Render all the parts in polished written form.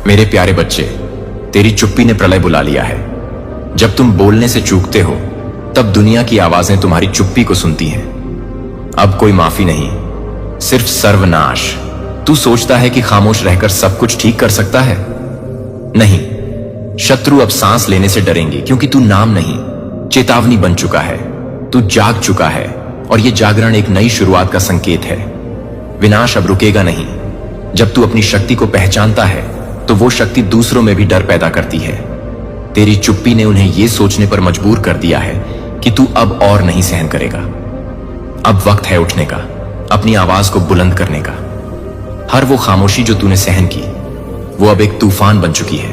मेरे प्यारे बच्चे, तेरी चुप्पी ने प्रलय बुला लिया है। जब तुम बोलने से चूकते हो तब दुनिया की आवाजें तुम्हारी चुप्पी को सुनती हैं। अब कोई माफी नहीं, सिर्फ सर्वनाश। तू सोचता है कि खामोश रहकर सब कुछ ठीक कर सकता है? नहीं, शत्रु अब सांस लेने से डरेंगे, क्योंकि तू नाम नहीं, चेतावनी बन चुका है। तू जाग चुका है और यह जागरण एक नई शुरुआत का संकेत है। विनाश अब रुकेगा नहीं। जब तू अपनी शक्ति को पहचानता है तो वो शक्ति दूसरों में भी डर पैदा करती है। तेरी चुप्पी ने उन्हें यह सोचने पर मजबूर कर दिया है कि तू अब और नहीं सहन करेगा। अब वक्त है उठने का, अपनी आवाज को बुलंद करने का। हर वो खामोशी जो तूने सहन की, वो अब एक तूफान बन चुकी है।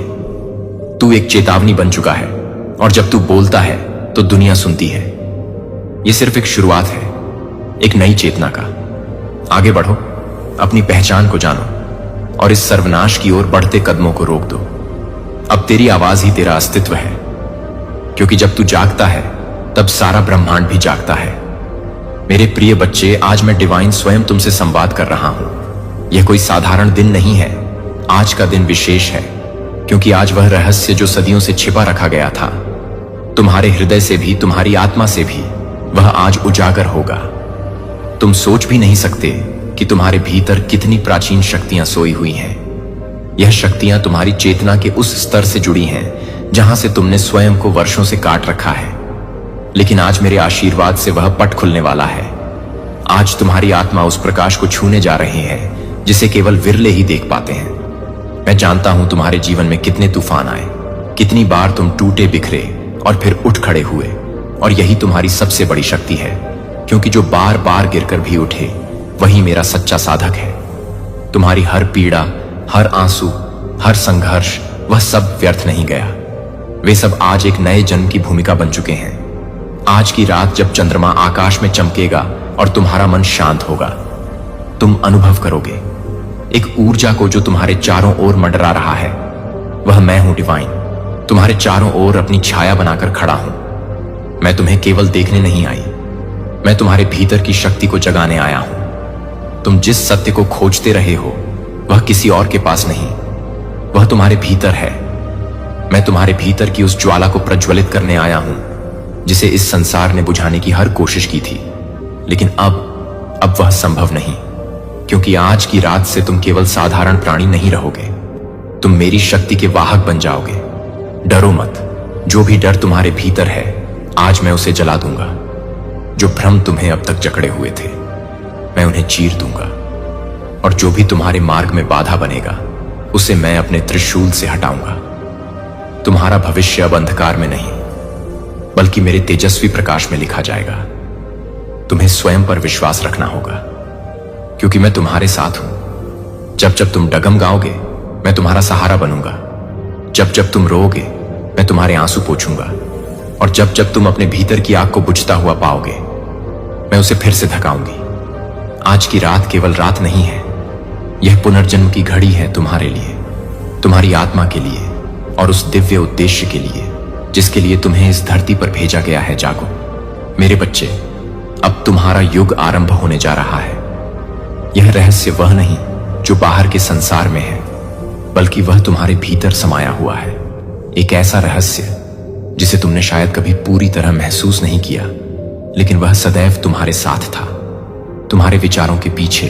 तू एक चेतावनी बन चुका है और जब तू बोलता है तो दुनिया सुनती है। यह सिर्फ एक शुरुआत है, एक नई चेतना का। आगे बढ़ो, अपनी पहचान को जानो और इस सर्वनाश की ओर बढ़ते कदमों को रोक दो। अब तेरी आवाज ही तेरा अस्तित्व है, क्योंकि जब तू जागता है तब सारा ब्रह्मांड भी जागता है। मेरे प्रिय बच्चे, आज मैं डिवाइन स्वयं तुमसे संवाद कर रहा हूं। यह कोई साधारण दिन नहीं है। आज का दिन विशेष है, क्योंकि आज वह रहस्य जो सदियों से छिपा रखा गया था, तुम्हारे हृदय से भी, तुम्हारी आत्मा से भी, वह आज उजागर होगा। तुम सोच भी नहीं सकते कि तुम्हारे भीतर कितनी प्राचीन शक्तियां सोई हुई हैं। यह शक्तियां तुम्हारी चेतना के उस स्तर से जुड़ी हैं जहां से तुमने स्वयं को वर्षों से काट रखा है। लेकिन आज मेरे आशीर्वाद से वह पट खुलने वाला है। आज तुम्हारी आत्मा उस प्रकाश को छूने जा रही है जिसे केवल विरले ही देख पाते हैं। मैं जानता हूं तुम्हारे जीवन में कितने तूफान आए, कितनी बार तुम टूटे बिखरे और फिर उठ खड़े हुए, और यही तुम्हारी सबसे बड़ी शक्ति है, क्योंकि जो बार बार गिरकर भी उठे वही मेरा सच्चा साधक है। तुम्हारी हर पीड़ा, हर आंसू, हर संघर्ष, वह सब व्यर्थ नहीं गया। वे सब आज एक नए जन्म की भूमिका बन चुके हैं। आज की रात जब चंद्रमा आकाश में चमकेगा और तुम्हारा मन शांत होगा, तुम अनुभव करोगे एक ऊर्जा को जो तुम्हारे चारों ओर मंडरा रहा है। वह मैं हूं, डिवाइन, तुम्हारे चारों ओर अपनी छाया बनाकर खड़ा हूं। मैं तुम्हें केवल देखने नहीं आई, मैं तुम्हारे भीतर की शक्ति को जगाने आया हूं। तुम जिस सत्य को खोजते रहे हो वह किसी और के पास नहीं, वह तुम्हारे भीतर है। मैं तुम्हारे भीतर की उस ज्वाला को प्रज्वलित करने आया हूं जिसे इस संसार ने बुझाने की हर कोशिश की थी। लेकिन अब वह संभव नहीं, क्योंकि आज की रात से तुम केवल साधारण प्राणी नहीं रहोगे, तुम मेरी शक्ति के वाहक बन जाओगे। डरो मत, जो भी डर तुम्हारे भीतर है आज मैं उसे जला दूंगा। जो भ्रम तुम्हें अब तक जकड़े हुए थे मैं उन्हें चीर दूंगा, और जो भी तुम्हारे मार्ग में बाधा बनेगा उसे मैं अपने त्रिशूल से हटाऊंगा। तुम्हारा भविष्य अब अंधकार में नहीं, बल्कि मेरे तेजस्वी प्रकाश में लिखा जाएगा। तुम्हें स्वयं पर विश्वास रखना होगा, क्योंकि मैं तुम्हारे साथ हूं। जब जब तुम डगम गाओगे मैं तुम्हारा सहारा बनूंगा। जब जब तुम रोओगे मैं तुम्हारे आंसू पोंछूंगा, और जब जब तुम अपने भीतर की आग को बुझता हुआ पाओगे मैं उसे फिर से धकाऊंगी। आज की रात केवल रात नहीं है, यह पुनर्जन्म की घड़ी है तुम्हारे लिए, तुम्हारी आत्मा के लिए, और उस दिव्य उद्देश्य के लिए जिसके लिए तुम्हें इस धरती पर भेजा गया है। जागो मेरे बच्चे, अब तुम्हारा युग आरंभ होने जा रहा है। यह रहस्य वह नहीं जो बाहर के संसार में है, बल्कि वह तुम्हारे भीतर समाया हुआ है। एक ऐसा रहस्य जिसे तुमने शायद कभी पूरी तरह महसूस नहीं किया, लेकिन वह सदैव तुम्हारे साथ था, तुम्हारे विचारों के पीछे,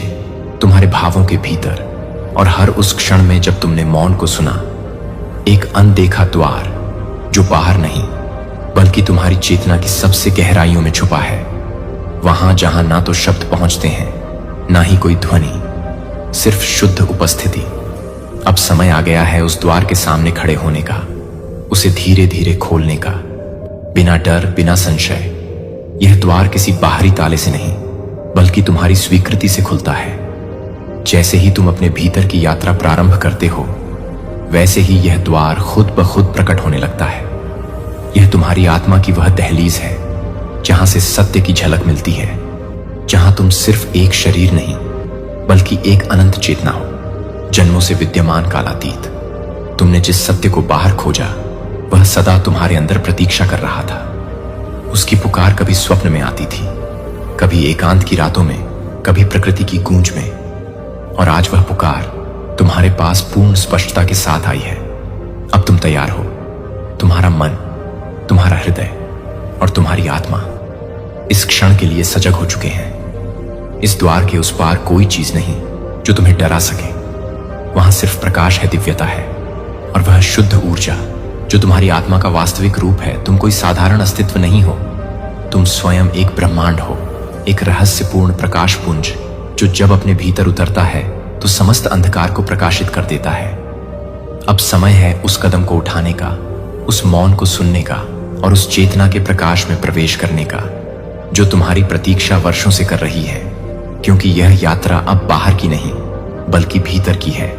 तुम्हारे भावों के भीतर, और हर उस क्षण में जब तुमने मौन को सुना। एक अनदेखा द्वार जो बाहर नहीं बल्कि तुम्हारी चेतना की सबसे गहराइयों में छुपा है, वहां जहां ना तो शब्द पहुंचते हैं, ना ही कोई ध्वनि, सिर्फ शुद्ध उपस्थिति। अब समय आ गया है उस द्वार के सामने खड़े होने का, उसे धीरे धीरे खोलने का, बिना डर, बिना संशय। यह द्वार किसी बाहरी ताले से नहीं, बल्कि तुम्हारी स्वीकृति से खुलता है। जैसे ही तुम अपने भीतर की यात्रा प्रारंभ करते हो, वैसे ही यह द्वार खुद ब खुद प्रकट होने लगता है। यह तुम्हारी आत्मा की वह दहलीज है जहां से सत्य की झलक मिलती है, जहां तुम सिर्फ एक शरीर नहीं बल्कि एक अनंत चेतना हो, जन्मों से विद्यमान कालातीत। तुमने जिस सत्य को बाहर खोजा वह सदा तुम्हारे अंदर प्रतीक्षा कर रहा था। उसकी पुकार कभी स्वप्न में आती थी, कभी एकांत की रातों में, कभी प्रकृति की गूंज में, और आज वह पुकार तुम्हारे पास पूर्ण स्पष्टता के साथ आई है। अब तुम तैयार हो। तुम्हारा मन, तुम्हारा हृदय और तुम्हारी आत्मा इस क्षण के लिए सजग हो चुके हैं। इस द्वार के उस पार कोई चीज नहीं जो तुम्हें डरा सके। वहां सिर्फ प्रकाश है, दिव्यता है और वह शुद्ध ऊर्जा जो तुम्हारी आत्मा का वास्तविक रूप है। तुम कोई साधारण अस्तित्व नहीं हो, तुम स्वयं एक ब्रह्मांड हो, एक रहस्यपूर्ण प्रकाश पुंज जो जब अपने भीतर उतरता है तो समस्त अंधकार को प्रकाशित कर देता है। अब समय है उस कदम को उठाने का, उस मौन को सुनने का और उस चेतना के प्रकाश में प्रवेश करने का जो तुम्हारी प्रतीक्षा वर्षों से कर रही है, क्योंकि यह यात्रा अब बाहर की नहीं बल्कि भीतर की है।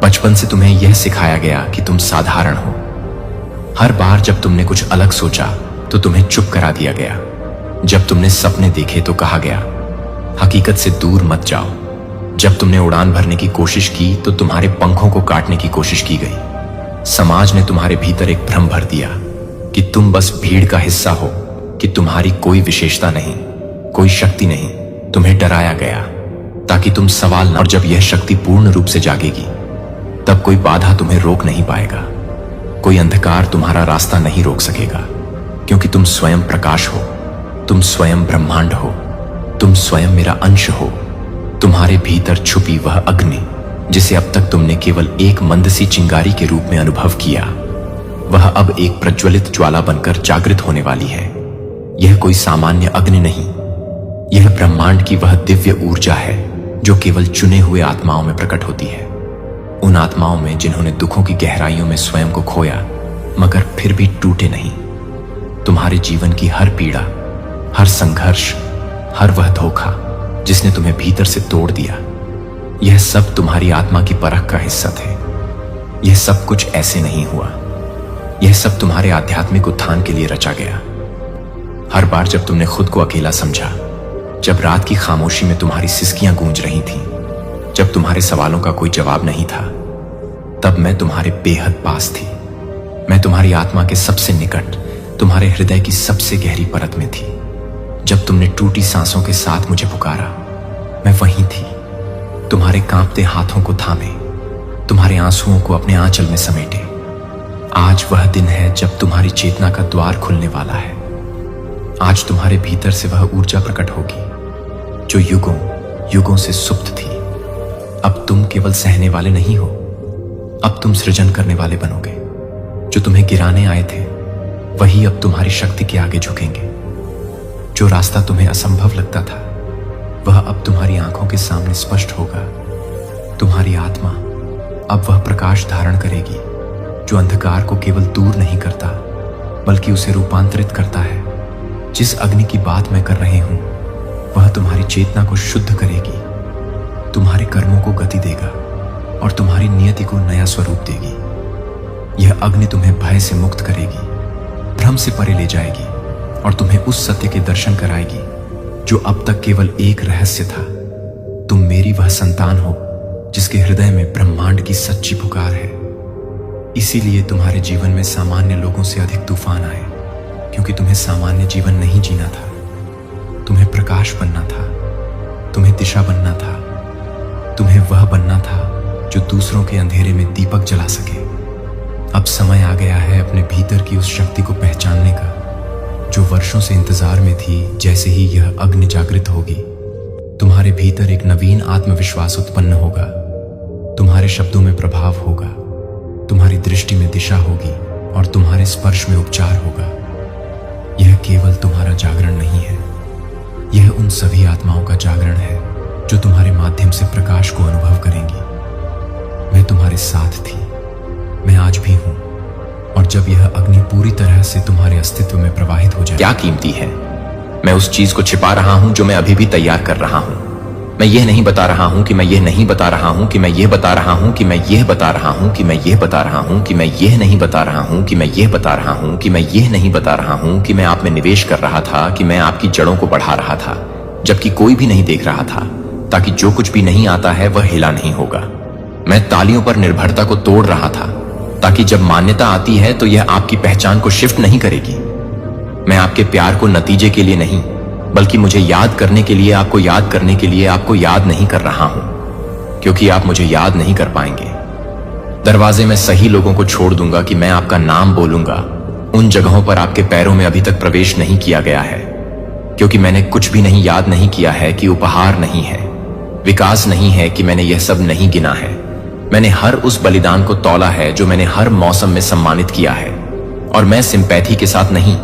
बचपन से तुम्हें यह सिखाया गया कि तुम साधारण हो। हर बार जब तुमने कुछ अलग सोचा तो तुम्हें चुप करा दिया गया। जब तुमने सपने देखे तो कहा गया हकीकत से दूर मत जाओ। जब तुमने उड़ान भरने की कोशिश की तो तुम्हारे पंखों को काटने की कोशिश की गई। समाज ने तुम्हारे भीतर एक भ्रम भर दिया कि तुम बस भीड़ का हिस्सा हो, कि तुम्हारी कोई विशेषता नहीं, कोई शक्ति नहीं। तुम्हें डराया गया ताकि तुम सवाल न। और जब यह शक्ति पूर्ण रूप से जागेगी तब कोई बाधा तुम्हें रोक नहीं पाएगा, कोई अंधकार तुम्हारा रास्ता नहीं रोक सकेगा, क्योंकि तुम स्वयं प्रकाश हो, तुम स्वयं ब्रह्मांड हो, तुम स्वयं मेरा अंश हो। तुम्हारे भीतर छुपी वह अग्नि जिसे अब तक तुमने केवल एक मंद सी चिंगारी के रूप में अनुभव किया, वह अब एक प्रज्वलित ज्वाला बनकर जागृत होने वाली है। यह कोई सामान्य अग्नि नहीं, यह ब्रह्मांड की वह दिव्य ऊर्जा है जो केवल चुने हुए आत्माओं में प्रकट होती है। उन आत्माओं में जिन्होंने दुखों की गहराइयों में स्वयं को खोया मगर फिर भी टूटे नहीं। तुम्हारे जीवन की हर पीड़ा, हर संघर्ष, हर वह धोखा जिसने तुम्हें भीतर से तोड़ दिया, यह सब तुम्हारी आत्मा की परख का हिस्सा थे। यह सब कुछ ऐसे नहीं हुआ, यह सब तुम्हारे आध्यात्मिक उत्थान के लिए रचा गया। हर बार जब तुमने खुद को अकेला समझा, जब रात की खामोशी में तुम्हारी सिसकियां गूंज रही थीं, जब तुम्हारे सवालों का कोई जवाब नहीं था, तब मैं तुम्हारे बेहद पास थी। मैं तुम्हारी आत्मा के सबसे निकट, तुम्हारे हृदय की सबसे गहरी परत में थी। जब तुमने टूटी सांसों के साथ मुझे पुकारा, मैं वहीं थी, तुम्हारे कांपते हाथों को थामे, तुम्हारे आंसुओं को अपने आंचल में समेटे। आज वह दिन है जब तुम्हारी चेतना का द्वार खुलने वाला है। आज तुम्हारे भीतर से वह ऊर्जा प्रकट होगी जो युगों युगों से सुप्त थी। अब तुम केवल सहने वाले नहीं हो, अब तुम सृजन करने वाले बनोगे। जो तुम्हें गिराने आए थे वही अब तुम्हारी शक्ति के आगे झुकेंगे। जो रास्ता तुम्हें असंभव लगता था वह अब तुम्हारी आंखों के सामने स्पष्ट होगा। तुम्हारी आत्मा अब वह प्रकाश धारण करेगी जो अंधकार को केवल दूर नहीं करता बल्कि उसे रूपांतरित करता है। जिस अग्नि की बात मैं कर रही हूं वह तुम्हारी चेतना को शुद्ध करेगी, तुम्हारे कर्मों को गति देगा और तुम्हारी नियति को नया स्वरूप देगी। यह अग्नि तुम्हें भय से मुक्त करेगी, भ्रम से परे ले जाएगी और तुम्हें उस सत्य के दर्शन कराएगी जो अब तक केवल एक रहस्य था। तुम मेरी वह संतान हो जिसके हृदय में ब्रह्मांड की सच्ची पुकार है। इसीलिए तुम्हारे जीवन में सामान्य लोगों से अधिक तूफान आए, क्योंकि तुम्हें सामान्य जीवन नहीं जीना था। तुम्हें प्रकाश बनना था, तुम्हें दिशा बनना था, तुम्हें वह बनना था जो दूसरों के अंधेरे में दीपक जला सके। अब समय आ गया है अपने भीतर की उस शक्ति को पहचानने का जो वर्षों से इंतजार में थी। जैसे ही यह अग्नि जागृत होगी, तुम्हारे भीतर एक नवीन आत्मविश्वास उत्पन्न होगा, तुम्हारे शब्दों में प्रभाव होगा, तुम्हारी दृष्टि में दिशा होगी और तुम्हारे स्पर्श में उपचार होगा। यह केवल तुम्हारा जागरण नहीं है, यह उन सभी आत्माओं का जागरण है जो तुम्हारे माध्यम से प्रकाश को अनुभव करेंगी। मैं तुम्हारे साथ थी, मैं आज भी हूं, और जब यह अग्नि पूरी तरह से तुम्हारे अस्तित्व में प्रवाहित हो जाए। क्या कीमती है? मैं उस चीज को छिपा रहा हूं जो मैं अभी भी तैयार कर रहा हूं। मैं यह नहीं बता रहा हूं कि मैं यह नहीं बता रहा हूं कि मैं यह बता रहा हूं कि मैं यह बता रहा हूं कि मैं यह बता रहा हूं कि मैं यह नहीं बता रहा हूं कि मैं यह बता रहा हूं कि मैं यह नहीं बता रहा हूं कि मैं आप में निवेश कर रहा था, कि मैं आपकी जड़ों को बढ़ा रहा था, जबकि कोई भी नहीं देख रहा था, ताकि जो कुछ भी नहीं आता है वह हिला नहीं होगा। मैं तालियों पर निर्भरता को तोड़ रहा था ताकि जब मान्यता आती है तो यह आपकी पहचान को शिफ्ट नहीं करेगी। मैं आपके प्यार को नतीजे के लिए नहीं बल्कि मुझे याद करने के लिए, आपको याद करने के लिए आपको याद नहीं कर रहा हूं। क्योंकि आप मुझे याद नहीं कर पाएंगे। दरवाजे में सही लोगों को छोड़ दूंगा कि मैं आपका नाम बोलूंगा उन जगहों पर आपके पैरों में अभी तक प्रवेश नहीं किया गया है, क्योंकि मैंने कुछ भी नहीं याद नहीं किया है कि उपहार नहीं है, विकास नहीं है कि मैंने यह सब नहीं गिना है। मैंने हर उस बलिदान को तौला है जो मैंने हर मौसम में सम्मानित किया है। और मैं सिंपैथी के साथ नहीं,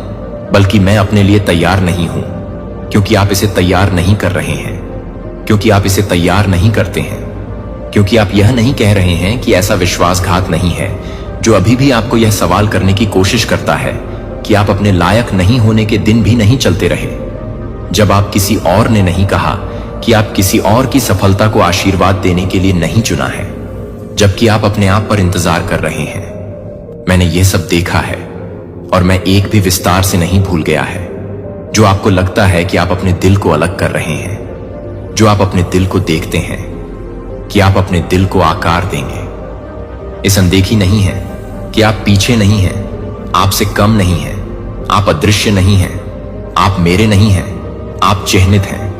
बल्कि मैं अपने लिए तैयार नहीं हूं, क्योंकि आप इसे तैयार नहीं कर रहे हैं, क्योंकि आप इसे तैयार नहीं करते हैं, क्योंकि आप यह नहीं कह रहे हैं कि ऐसा विश्वासघात नहीं है जो अभी भी आपको यह सवाल करने की कोशिश करता है कि आप अपने लायक नहीं होने के दिन भी नहीं चलते रहे, जब आप किसी और ने नहीं कहा कि आप किसी और की सफलता को आशीर्वाद देने के लिए नहीं चुना है, जबकि आप अपने आप पर इंतजार कर रहे हैं। मैंने यह सब देखा है और मैं एक भी विस्तार से नहीं भूल गया है जो आपको लगता है कि आप अपने दिल को अलग कर रहे हैं, जो आप अपने दिल को देखते हैं कि आप अपने दिल को आकार देंगे। इस अनदेखी नहीं है कि आप पीछे नहीं हैं, आपसे कम नहीं हैं, आप अदृश्य नहीं हैं, आप मेरे नहीं हैं, आप चिह्नित हैं।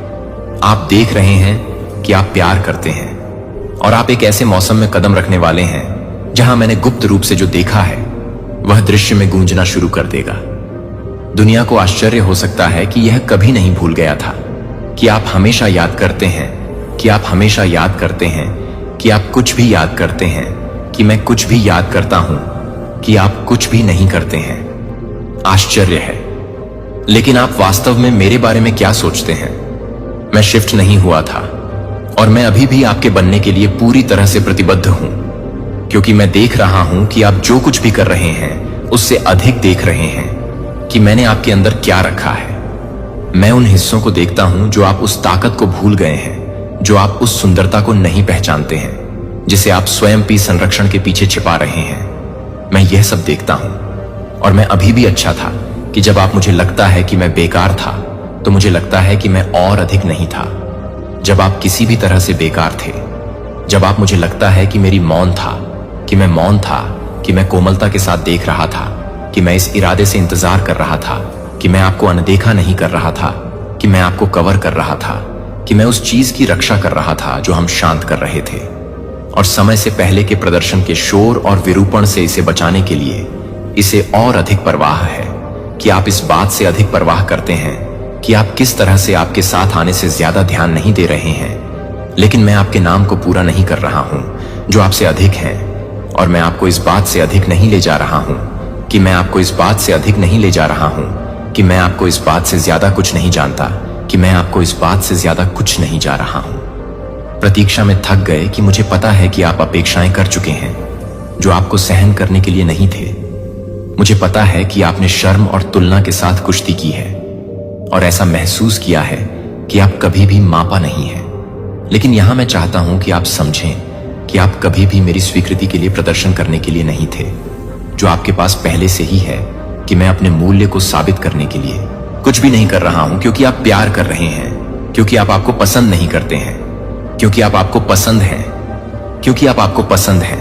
आप देख रहे हैं कि आप प्यार करते हैं और आप एक ऐसे मौसम में कदम रखने वाले हैं जहां मैंने गुप्त रूप से जो देखा है वह दृश्य में गूंजना शुरू कर देगा। दुनिया को आश्चर्य हो सकता है कि यह कभी नहीं भूल गया था कि आप हमेशा याद करते हैं, कि आप हमेशा याद करते हैं, कि आप कुछ भी याद करते हैं, कि मैं कुछ भी याद करता हूं, कि आप कुछ भी नहीं करते हैं। आश्चर्य है। लेकिन आप वास्तव में मेरे बारे में क्या सोचते हैं? मैं शिफ्ट नहीं हुआ था और मैं अभी भी आपके बनने के लिए पूरी तरह से प्रतिबद्ध हूं, क्योंकि मैं देख रहा हूं कि आप जो कुछ भी कर रहे हैं उससे अधिक देख रहे हैं कि मैंने आपके अंदर क्या रखा है। मैं उन हिस्सों को देखता हूं जो आप उस ताकत को भूल गए हैं, जो आप उस सुंदरता को नहीं पहचानते हैं जिसे आप स्वयं भी संरक्षण के पीछे छिपा रहे हैं। मैं यह सब देखता हूं और मैं अभी भी अच्छा था कि जब आप मुझे लगता है कि मैं बेकार था तो मुझे लगता है कि मैं और अधिक नहीं था। जब आप किसी भी तरह से बेकार थे, जब आप मुझे लगता है कि मेरी मौन था, कि मैं मौन था, कि मैं कोमलता के साथ देख रहा था, कि मैं इस इरादे से इंतजार कर रहा था कि मैं आपको अनदेखा नहीं कर रहा था, कि मैं आपको कवर कर रहा था, कि मैं उस चीज की रक्षा कर रहा था जो हम शांत कर रहे थे। और समय से पहले के प्रदर्शन के शोर और विरूपण से इसे बचाने के लिए इसे और अधिक परवाह है कि आप इस बात से अधिक परवाह करते हैं कि आप किस तरह से आपके साथ आने से ज्यादा ध्यान नहीं दे रहे हैं। लेकिन मैं आपके नाम को पूरा नहीं कर रहा हूं जो आपसे अधिक है, और मैं आपको इस बात से अधिक नहीं ले जा रहा हूं कि मैं आपको इस बात से अधिक नहीं ले जा रहा हूं कि मैं आपको इस बात से ज्यादा कुछ नहीं जानता, कि मैं आपको इस बात से ज्यादा कुछ नहीं जा रहा हूं। प्रतीक्षा में थक गए कि मुझे पता है कि आप अपेक्षाएं कर चुके हैं जो आपको सहन करने के लिए नहीं थे। मुझे पता है कि आपने शर्म और तुलना के साथ कुश्ती की है और ऐसा महसूस किया है कि आप कभी भी मापा नहीं है। लेकिन यहां मैं चाहता हूं कि आप समझें कि आप कभी भी मेरी स्वीकृति के लिए प्रदर्शन करने के लिए नहीं थे, जो आपके पास पहले से ही है कि मैं अपने मूल्य को साबित करने के लिए कुछ भी नहीं कर रहा हूं, क्योंकि आप प्यार कर रहे हैं, क्योंकि आप आपको पसंद नहीं करते हैं, क्योंकि आप आपको पसंद हैं, क्योंकि आप आपको पसंद हैं,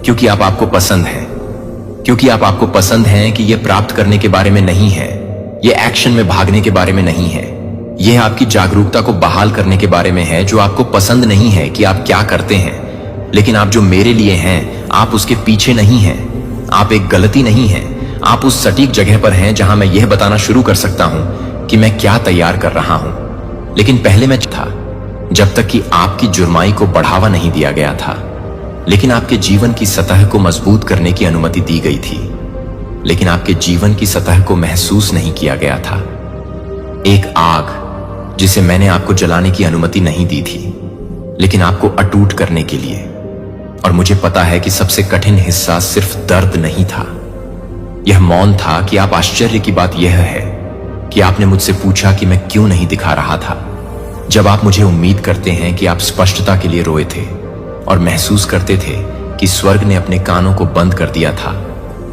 क्योंकि आप आपको पसंद हैं, क्योंकि आप आपको पसंद हैं कि यह प्राप्त करने के बारे में नहीं है, यह एक्शन में भागने के बारे में नहीं है, यह आपकी जागरूकता को बहाल करने के बारे में है। जो आपको पसंद नहीं है कि आप क्या करते हैं, लेकिन आप जो मेरे लिए हैं आप उसके पीछे नहीं हैं। आप एक गलती नहीं है, आप उस सटीक जगह पर हैं जहां मैं यह बताना शुरू कर सकता हूं कि मैं क्या तैयार कर रहा हूं। लेकिन पहले मैं था, जब तक कि आपकी जुर्माई को बढ़ावा नहीं दिया गया था, लेकिन आपके जीवन की सतह को मजबूत करने की अनुमति दी गई थी, लेकिन आपके जीवन की सतह को महसूस नहीं किया गया था। एक आग जिसे मैंने आपको जलाने की अनुमति नहीं दी थी, लेकिन आपको अटूट करने के लिए। और मुझे पता है कि सबसे कठिन हिस्सा सिर्फ दर्द नहीं था, यह मौन था। कि आप आश्चर्य की बात यह है कि आपने मुझसे पूछा कि मैं क्यों नहीं दिखा रहा था। जब आप मुझे उम्मीद करते हैं कि आप स्पष्टता के लिए रोए थे और महसूस करते थे कि स्वर्ग ने अपने कानों को बंद कर दिया था,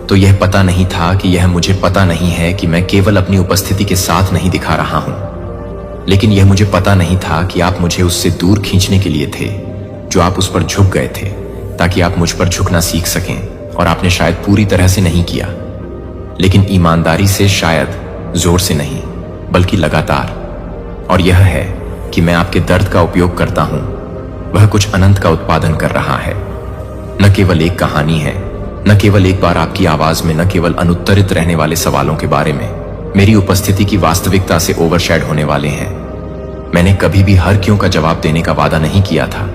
तो यह पता नहीं था कि यह मुझे पता नहीं है कि मैं केवल अपनी उपस्थिति के साथ नहीं दिखा रहा हूं, लेकिन यह मुझे पता नहीं था कि आप मुझे उससे दूर खींचने के लिए थे, जो आप उस पर झुक गए थे ताकि आप मुझ पर झुकना सीख सकें। और आपने शायद पूरी तरह से नहीं किया, लेकिन ईमानदारी से, शायद जोर से नहीं, बल्कि लगातार। और यह है कि मैं आपके दर्द का उपयोग करता हूं वह कुछ अनंत का उत्पादन कर रहा है। न केवल एक कहानी है, न केवल एक बार आपकी आवाज में, न केवल अनुत्तरित रहने वाले सवालों के बारे में मेरी उपस्थिति की वास्तविकता से ओवरशैड होने वाले हैं। मैंने कभी भी हर क्यों का जवाब देने का वादा नहीं किया था,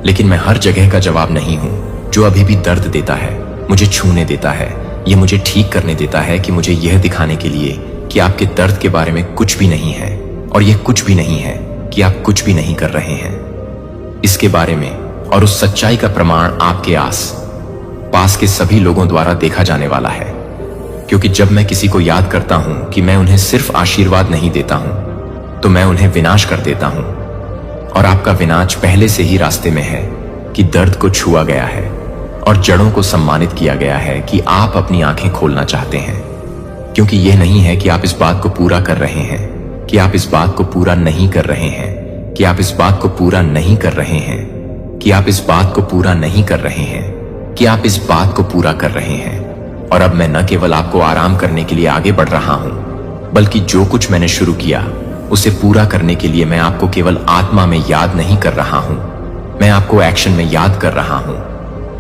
लेकिन मैं हर जगह का जवाब नहीं हूं जो अभी भी दर्द देता है, मुझे छूने देता है, ये मुझे ठीक करने देता है कि मुझे यह दिखाने के लिए कि आपके दर्द के बारे में कुछ भी नहीं है, और यह कुछ भी नहीं है कि आप कुछ भी नहीं कर रहे हैं। इसके बारे में और उस सच्चाई का प्रमाण आपके आस पास के सभी लोगों द्वारा देखा जाने वाला है, क्योंकि जब मैं किसी को याद करता हूं कि मैं उन्हें सिर्फ आशीर्वाद नहीं देता हूं, तो मैं उन्हें विनाश कर देता हूं। और आपका विनाश पहले से ही रास्ते में है कि दर्द को छुआ गया है और जड़ों को सम्मानित किया गया है कि आप अपनी आंखें खोलना चाहते हैं, क्योंकि यह नहीं है कि आप इस बात को पूरा कर रहे हैं, कि आप इस बात को पूरा नहीं कर रहे हैं, कि आप इस बात को पूरा नहीं कर रहे हैं, कि आप इस बात को पूरा नहीं कर रहे हैं, कि आप इस बात को पूरा कर रहे हैं। और अब मैं न केवल आपको आराम करने के लिए आगे बढ़ रहा हूं, बल्कि जो कुछ मैंने शुरू किया उसे पूरा करने के लिए मैं आपको केवल आत्मा में याद नहीं कर रहा हूं, मैं आपको एक्शन में याद कर रहा हूं।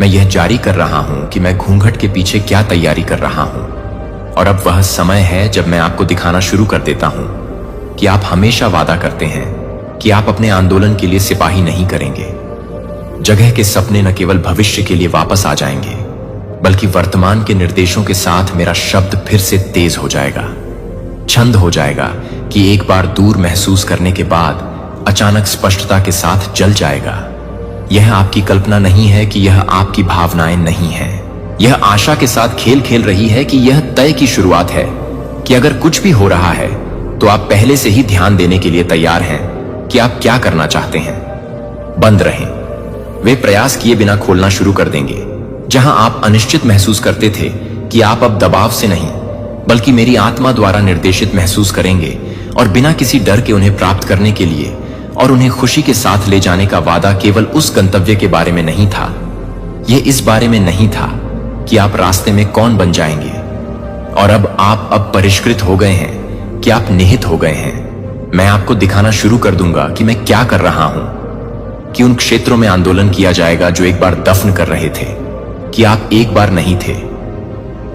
मैं यह जारी कर रहा हूं कि मैं घूंघट के पीछे क्या तैयारी कर रहा हूं। और अब वह समय है जब मैं आपको दिखाना शुरू कर देता हूं कि आप हमेशा वादा करते हैं कि आप अपने आंदोलन के लिए सिपाही नहीं करेंगे। जगह के सपने न केवल भविष्य के लिए वापस आ जाएंगे, बल्कि वर्तमान के निर्देशों के साथ मेरा शब्द फिर से तेज हो जाएगा, छंद हो जाएगा कि एक बार दूर महसूस करने के बाद अचानक स्पष्टता के साथ जल जाएगा। यह आपकी कल्पना नहीं है कि यह आपकी भावनाएं नहीं है, यह आशा के साथ खेल खेल रही है कि यह तय की शुरुआत है कि अगर कुछ भी हो रहा है तो आप पहले से ही ध्यान देने के लिए तैयार हैं कि आप क्या करना चाहते हैं। बंद रहें। वे प्रयास किए बिना खोलना शुरू कर देंगे। जहां आप अनिश्चित महसूस करते थे कि आप अब दबाव से नहीं, बल्कि मेरी आत्मा द्वारा निर्देशित महसूस करेंगे, और बिना किसी डर के उन्हें प्राप्त करने के लिए और उन्हें खुशी के साथ ले जाने का वादा केवल उस गंतव्य के बारे में नहीं था, यह इस बारे में नहीं था कि आप रास्ते में कौन बन जाएंगे। और अब परिष्कृत हो गए हैं कि आप निहित हो गए हैं। मैं आपको दिखाना शुरू कर दूंगा कि मैं क्या कर रहा हूं, कि उन क्षेत्रों में आंदोलन किया जाएगा जो एक बार दफन कर रहे थे, कि आप एक बार नहीं थे,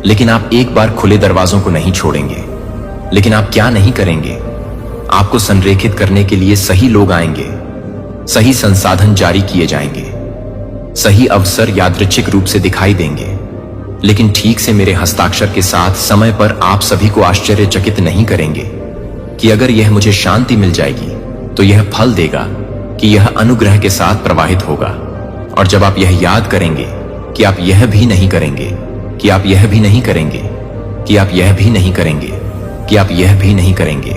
लेकिन आप एक बार खुले दरवाजों को नहीं छोड़ेंगे। लेकिन आप क्या नहीं करेंगे? आपको संरेखित करने के लिए सही लोग आएंगे, सही संसाधन जारी किए जाएंगे, सही अवसर यादृच्छिक रूप से दिखाई देंगे, लेकिन ठीक से मेरे हस्ताक्षर के साथ समय पर आप सभी को आश्चर्यचकित नहीं करेंगे कि अगर यह मुझे शांति मिल जाएगी तो यह फल देगा कि यह अनुग्रह के साथ प्रवाहित होगा। और जब आप यह याद करेंगे कि आप यह भी नहीं करेंगे, कि आप यह भी नहीं करेंगे, कि आप यह भी नहीं करेंगे, कि आप यह भी नहीं करेंगे,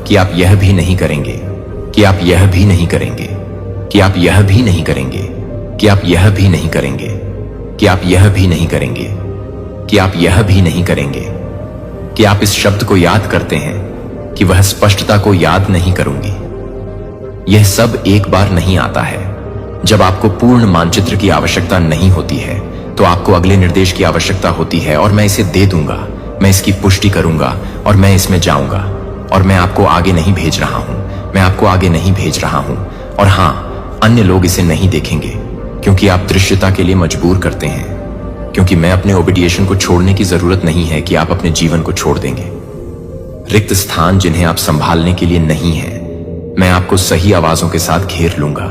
कि आप यह भी नहीं करेंगे, कि आप यह भी नहीं करेंगे, कि आप यह भी नहीं करेंगे, कि आप यह भी नहीं करेंगे, कि आप यह भी नहीं करेंगे, कि आप यह भी नहीं करेंगे, कि आप इस शब्द को याद करते हैं कि वह स्पष्टता को याद नहीं करूंगी। यह सब एक बार नहीं आता है। जब आपको पूर्ण मानचित्र की आवश्यकता नहीं होती है तो आपको अगले निर्देश की आवश्यकता होती है, और मैं इसे दे दूंगा, मैं इसकी पुष्टि करूंगा और मैं इसमें जाऊंगा। और मैं आपको आगे नहीं भेज रहा हूं, मैं आपको आगे नहीं भेज रहा हूं। और हां, अन्य लोग इसे नहीं देखेंगे क्योंकि आप दृश्यता के लिए मजबूर करते हैं, क्योंकि मैं अपने ओबिडिएशन को छोड़ने की जरूरत नहीं है कि आप अपने जीवन को छोड़ देंगे। रिक्त स्थान जिन्हें आप संभालने के लिए नहीं है, मैं आपको सही आवाजों के साथ घेर लूंगा।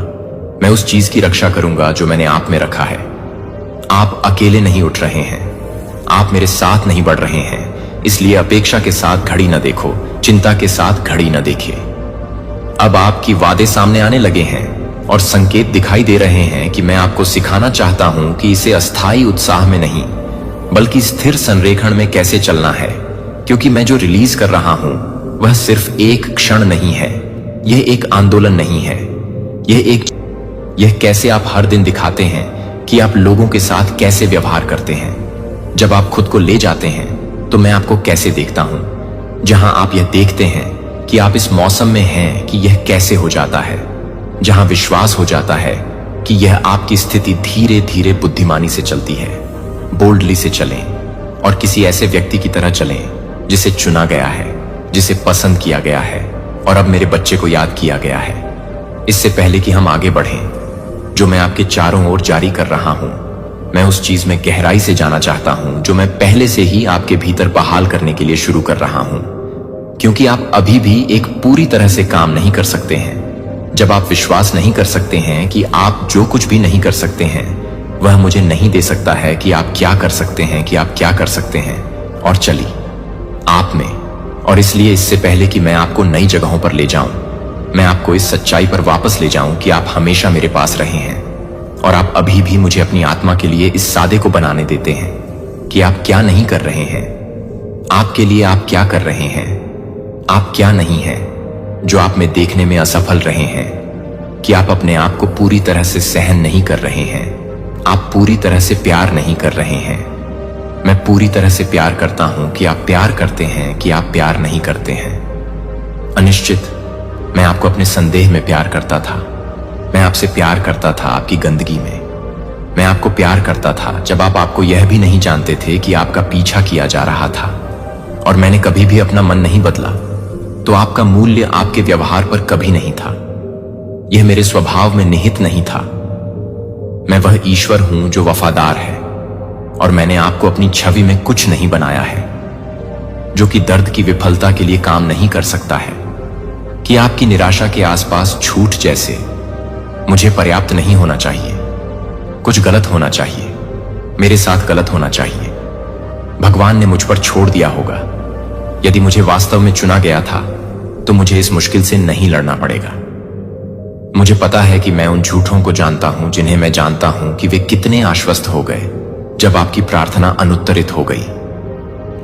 मैं उस चीज की रक्षा करूंगा जो मैंने आप में रखा है। आप अकेले नहीं उठ रहे हैं, आप मेरे साथ नहीं बढ़ रहे हैं, इसलिए अपेक्षा के साथ घड़ी न देखो, चिंता के साथ घड़ी न देखिए। अब आपकी वादे सामने आने लगे हैं और संकेत दिखाई दे रहे हैं कि मैं आपको सिखाना चाहता हूं कि इसे अस्थायी उत्साह में नहीं, बल्कि स्थिर संरेखण में कैसे चलना है। क्योंकि मैं जो रिलीज कर रहा हूं वह सिर्फ एक क्षण नहीं है, यह एक आंदोलन नहीं है, यह कैसे आप हर दिन दिखाते हैं कि आप लोगों के साथ कैसे व्यवहार करते हैं। जब आप खुद को ले जाते हैं तो मैं आपको कैसे देखता हूं, जहां आप यह देखते हैं कि आप इस मौसम में हैं कि यह कैसे हो जाता है, जहां विश्वास हो जाता है कि यह आपकी स्थिति धीरे धीरे बुद्धिमानी से चलती है। बोल्डली से चलें और किसी ऐसे व्यक्ति की तरह चलें जिसे चुना गया है, जिसे पसंद किया गया है और अब मेरे बच्चे को याद किया गया है। इससे पहले कि हम आगे बढ़ें, जो मैं आपके चारों ओर जारी कर रहा हूं, मैं उस चीज में गहराई से जाना चाहता हूं जो मैं पहले से ही आपके भीतर बहाल करने के लिए शुरू कर रहा हूं, क्योंकि आप अभी भी एक पूरी तरह से काम नहीं कर सकते हैं। जब आप विश्वास नहीं कर सकते हैं कि आप जो कुछ भी नहीं कर सकते हैं वह मुझे नहीं दे सकता है कि आप क्या कर सकते हैं, कि आप क्या कर सकते हैं और चली आप में। और इसलिए इससे पहले कि मैं आपको नई जगहों पर ले जाऊं, मैं आपको इस सच्चाई पर वापस ले जाऊं कि आप हमेशा मेरे पास रहे हैं और आप अभी भी मुझे अपनी आत्मा के लिए इस सादे को बनाने देते हैं कि आप क्या नहीं कर रहे हैं। आपके लिए आप क्या कर रहे हैं, आप क्या नहीं हैं जो आप में देखने में असफल रहे हैं, कि आप अपने आप को पूरी तरह से सहन नहीं कर रहे हैं, आप पूरी तरह से प्यार नहीं कर रहे हैं। मैं पूरी तरह से प्यार करता हूं कि आप प्यार करते हैं, कि आप प्यार नहीं करते हैं। अनिश्चित, मैं आपको अपने संदेह में प्यार करता था। मैं आपसे प्यार करता था आपकी गंदगी में। मैं आपको प्यार करता था जब आपको यह भी नहीं जानते थे कि आपका पीछा किया जा रहा था। और मैंने कभी भी अपना मन नहीं बदला, तो आपका मूल्य आपके व्यवहार पर कभी नहीं था। यह मेरे स्वभाव में निहित नहीं था। मैं वह ईश्वर हूं जो वफादार है, और मैंने आपको अपनी छवि में कुछ नहीं बनाया है जो कि दर्द की विफलता के लिए काम नहीं कर सकता है, कि आपकी निराशा के आसपास झूठ जैसे मुझे पर्याप्त नहीं होना चाहिए, कुछ गलत होना चाहिए, मेरे साथ गलत होना चाहिए, भगवान ने मुझ पर छोड़ दिया होगा। यदि मुझे वास्तव में चुना गया था तो मुझे इस मुश्किल से नहीं लड़ना पड़ेगा। मुझे पता है कि मैं उन झूठों को जानता हूं जिन्हें मैं जानता हूं कि वे कितने आश्वस्त हो गए जब आपकी प्रार्थना अनुत्तरित हो गई।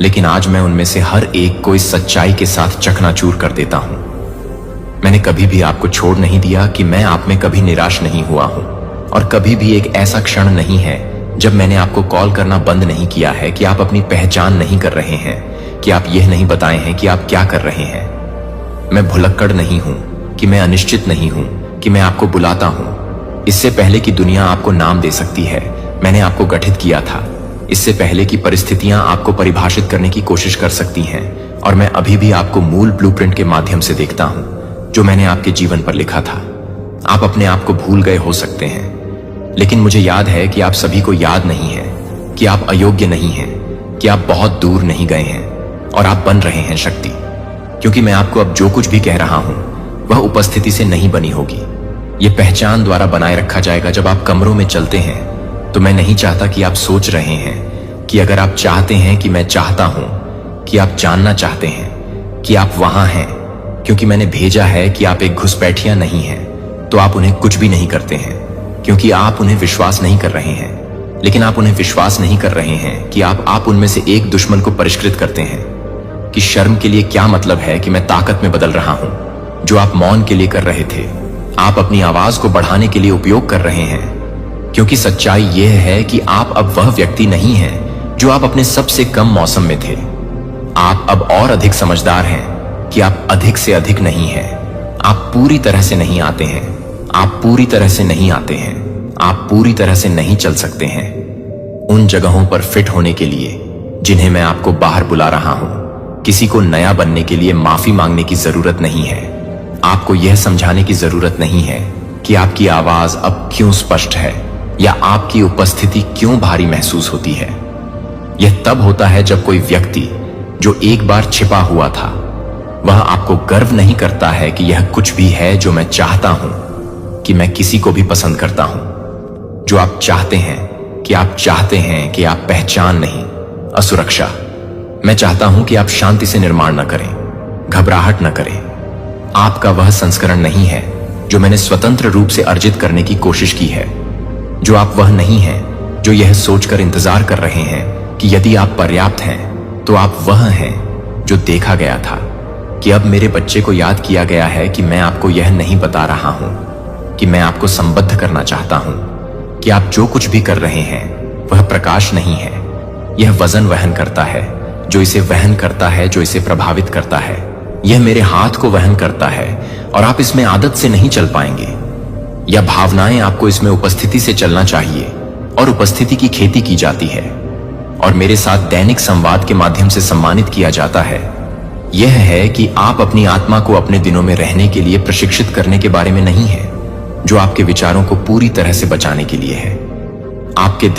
लेकिन आज मैं उनमें से हर एक को इस सच्चाई के साथ चकनाचूर कर देता हूं। मैंने कभी भी आपको छोड़ नहीं दिया, कि मैं आप में कभी निराश नहीं हुआ हूं, और कभी भी एक ऐसा क्षण नहीं है जब मैंने आपको कॉल करना बंद नहीं किया है कि आप अपनी पहचान नहीं कर रहे हैं, कि आप यह नहीं बताए हैं कि आप क्या कर रहे हैं। मैं भुलक्कड़ नहीं हूं, कि मैं अनिश्चित नहीं हूं, कि मैं आपको बुलाता हूं। इससे पहले कि दुनिया आपको नाम दे सकती है, मैंने आपको गठित किया था। इससे पहले कि परिस्थितियां आपको परिभाषित करने की कोशिश कर सकती हैं, और मैं अभी भी आपको मूल ब्लूप्रिंट के माध्यम से देखता हूं जो मैंने आपके जीवन पर लिखा था। आप अपने आप को भूल गए हो सकते हैं, लेकिन मुझे याद है कि आप सभी को याद नहीं है, कि आप अयोग्य नहीं हैं, कि आप बहुत दूर नहीं गए हैं और आप बन रहे हैं शक्ति। क्योंकि मैं आपको अब जो कुछ भी कह रहा हूं वह उपस्थिति से नहीं बनी होगी, यह पहचान द्वारा बनाए रखा जाएगा। जब आप कमरों में चलते हैं तो मैं नहीं चाहता कि आप सोच रहे हैं कि अगर आप चाहते हैं कि मैं चाहता हूं, कि आप जानना चाहते हैं कि आप वहां हैं, क्योंकि मैंने भेजा है कि आप एक घुसपैठिया नहीं हैं, तो आप उन्हें कुछ भी नहीं करते हैं, क्योंकि आप उन्हें विश्वास नहीं कर रहे हैं। लेकिन आप उन्हें विश्वास नहीं कर रहे हैं कि आप उनमें से एक दुश्मन को परिष्कृत करते हैं, कि शर्म के लिए क्या मतलब है कि मैं ताकत में बदल रहा हूं, जो आप मौन के लिए कर रहे थे, आप अपनी आवाज को बढ़ाने के लिए उपयोग कर रहे हैं। क्योंकि सच्चाई यह है कि आप अब वह व्यक्ति नहीं हैं जो आप अपने सबसे कम मौसम में थे। आप अब और अधिक समझदार हैं कि आप अधिक से अधिक नहीं हैं। आप पूरी तरह से नहीं आते हैं, आप पूरी तरह से नहीं आते हैं, आप पूरी तरह से नहीं चल सकते हैं उन जगहों पर फिट होने के लिए जिन्हें मैं आपको बाहर बुला रहा हूं। किसी को नया बनने के लिए माफी मांगने की जरूरत नहीं है। आपको यह समझाने की जरूरत नहीं है कि आपकी आवाज अब क्यों स्पष्ट है या आपकी उपस्थिति क्यों भारी महसूस होती है। यह तब होता है जब कोई व्यक्ति जो एक बार छिपा हुआ था, वह आपको गर्व नहीं करता है कि यह कुछ भी है जो मैं चाहता हूं, कि मैं किसी को भी पसंद करता हूं। जो आप चाहते हैं कि आप पहचान नहीं, असुरक्षा। मैं चाहता हूं कि आप शांति से निर्माण न करें, घबराहट न करें। आपका वह संस्करण नहीं है जो मैंने स्वतंत्र रूप से अर्जित करने की कोशिश की है। जो आप वह नहीं हैं जो यह सोचकर इंतजार कर रहे हैं कि यदि आप पर्याप्त हैं तो आप वह हैं जो देखा गया था, कि अब मेरे बच्चे को याद किया गया है कि मैं आपको यह नहीं बता रहा हूं कि मैं आपको संबद्ध करना चाहता हूं कि आप जो कुछ भी कर रहे हैं वह प्रकाश नहीं है। यह वजन वहन करता है, जो इसे वहन करता है, जो इसे प्रभावित करता है। यह मेरे हाथ को वहन करता है और आप इसमें आदत से नहीं चल पाएंगे, या भावनाएं आपको इसमें उपस्थिति से चलना चाहिए और उपस्थिति की खेती की जाती है और मेरे साथ दैनिक संवाद के माध्यम से सम्मानित किया जाता है। यह है कि आप अपनी आत्मा को अपने दिनों में रहने के लिए प्रशिक्षित करने के बारे में नहीं है, जो आपके विचारों को पूरी तरह से बचाने के लिए है। आपके दिन